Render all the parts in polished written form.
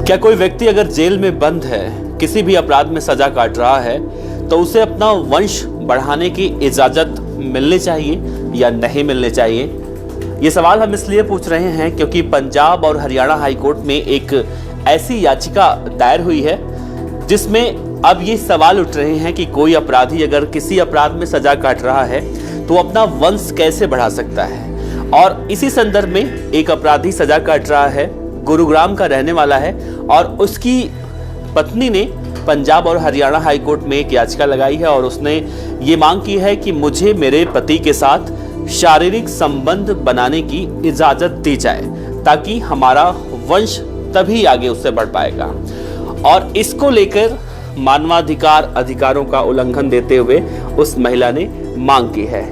क्या कोई व्यक्ति अगर जेल में बंद है, किसी भी अपराध में सजा काट रहा है, तो उसे अपना वंश बढ़ाने की इजाजत मिलनी चाहिए या नहीं मिलनी चाहिए? ये सवाल हम इसलिए पूछ रहे हैं क्योंकि पंजाब और हरियाणा हाईकोर्ट में एक ऐसी याचिका दायर हुई है जिसमें अब ये सवाल उठ रहे हैं कि कोई अपराधी अगर किसी अपराध में सजा काट रहा है तो अपना वंश कैसे बढ़ा सकता है। और इसी संदर्भ में एक अपराधी सजा काट रहा है, गुरुग्राम का रहने वाला है, और उसकी पत्नी ने पंजाब और हरियाणा हाईकोर्ट में एक याचिका लगाई है और उसने ये मांग की है कि मुझे मेरे पति के साथ शारीरिक संबंध बनाने की इजाजत दी जाए ताकि हमारा वंश तभी आगे उससे बढ़ पाएगा। और इसको लेकर मानवाधिकार अधिकारों का उल्लंघन देते हुए उस महिला ने मांग की है।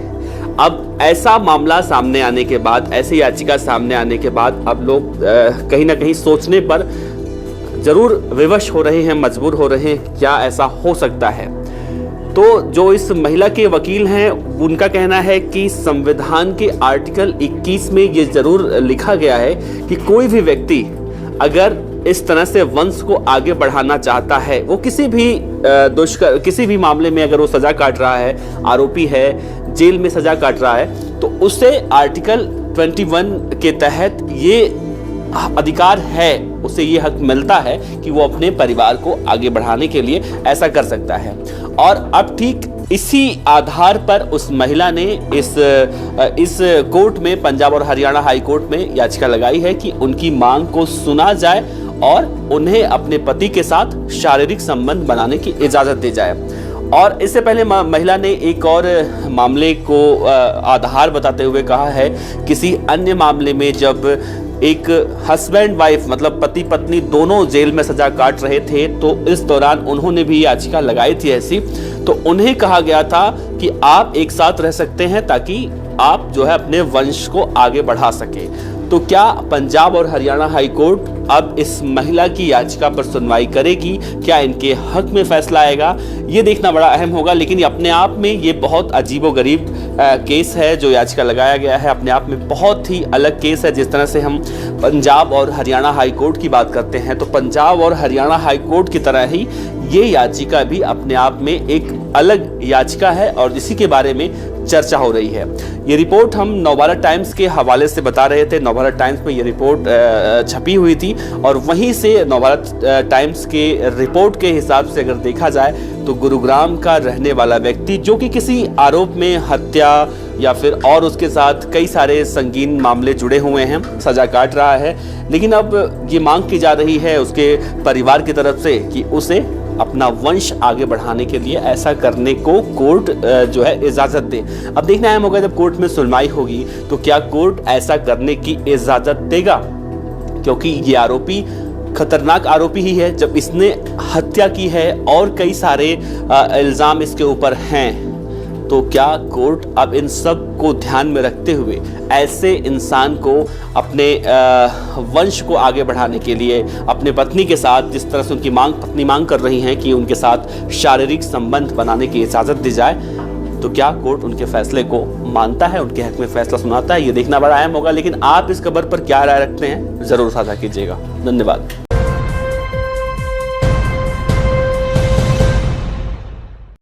अब ऐसा मामला सामने आने के बाद, ऐसी याचिका सामने आने के बाद अब लोग कहीं ना कहीं सोचने पर जरूर विवश हो रहे हैं, मजबूर हो रहे हैं, क्या ऐसा हो सकता है। तो जो इस महिला के वकील हैं उनका कहना है कि संविधान के आर्टिकल 21 में ये जरूर लिखा गया है कि कोई भी व्यक्ति अगर इस तरह से वंश को आगे बढ़ाना चाहता है, वो किसी भी मामले में अगर वो सजा काट रहा है, आरोपी है, जेल में सजा काट रहा है, तो उसे आर्टिकल 21 के तहत ये अधिकार है, उसे ये हक मिलता है कि वो अपने परिवार को आगे बढ़ाने के लिए ऐसा कर सकता है। और अब ठीक इसी आधार पर उस महिला ने इस कोर्ट में, पंजाब और हरियाणा हाई कोर्ट में याचिका लगाई है कि उनकी मांग को सुना जाए और उन्हें अपने पति के साथ शारीरिक संबंध बनाने की इजाजत दी जाए। और इससे पहले महिला ने एक और मामले को आधार बताते हुए कहा है, किसी अन्य मामले में जब एक हस्बैंड वाइफ मतलब पति पत्नी दोनों जेल में सजा काट रहे थे, तो इस दौरान उन्होंने भी याचिका लगाई थी ऐसी, तो उन्हें कहा गया था कि आप एक साथ रह सकते हैं ताकि आप जो है अपने वंश को आगे बढ़ा सके। तो क्या पंजाब और हरियाणा हाई कोर्ट अब इस महिला की याचिका पर सुनवाई करेगी? क्या इनके हक में फैसला आएगा? ये देखना बड़ा अहम होगा। लेकिन अपने आप में ये बहुत अजीबोगरीब केस है जो याचिका लगाया गया है, अपने आप में बहुत ही अलग केस है। जिस तरह से हम पंजाब और हरियाणा हाई कोर्ट की बात करते हैं, तो पंजाब और हरियाणा हाई कोर्ट की तरह ही ये याचिका भी अपने आप में एक अलग याचिका है और इसी के बारे में चर्चा हो रही है। ये रिपोर्ट हम नवभारत टाइम्स के हवाले से बता रहे थे। नवभारत टाइम्स में ये रिपोर्ट छपी हुई थी और वहीं से नवभारत टाइम्स के रिपोर्ट के हिसाब से अगर देखा जाए तो गुरुग्राम का रहने वाला व्यक्ति जो कि किसी आरोप में हत्या या फिर और उसके साथ कई सारे संगीन मामले जुड़े हुए हैं, सजा काट रहा है, लेकिन अब ये मांग की जा रही है उसके परिवार की तरफ से कि उसे अपना वंश आगे बढ़ाने के लिए ऐसा करने को कोर्ट जो है इजाजत दे। अब देखना अहम होगा जब कोर्ट में सुनवाई होगी तो क्या कोर्ट ऐसा करने की इजाजत देगा, क्योंकि ये आरोपी खतरनाक आरोपी ही है। जब इसने हत्या की है और कई सारे इल्जाम इसके ऊपर हैं, तो क्या कोर्ट अब इन सब को ध्यान में रखते हुए ऐसे इंसान को अपने वंश को आगे बढ़ाने के लिए अपने पत्नी के साथ, जिस तरह से उनकी पत्नी मांग कर रही हैं कि उनके साथ शारीरिक संबंध बनाने की इजाज़त दी जाए, तो क्या कोर्ट उनके फैसले को मानता है, उनके हक में फैसला सुनाता है? ये देखना बड़ा अहम होगा। लेकिन आप इस खबर पर क्या राय रखते हैं, ज़रूर साझा कीजिएगा। धन्यवाद।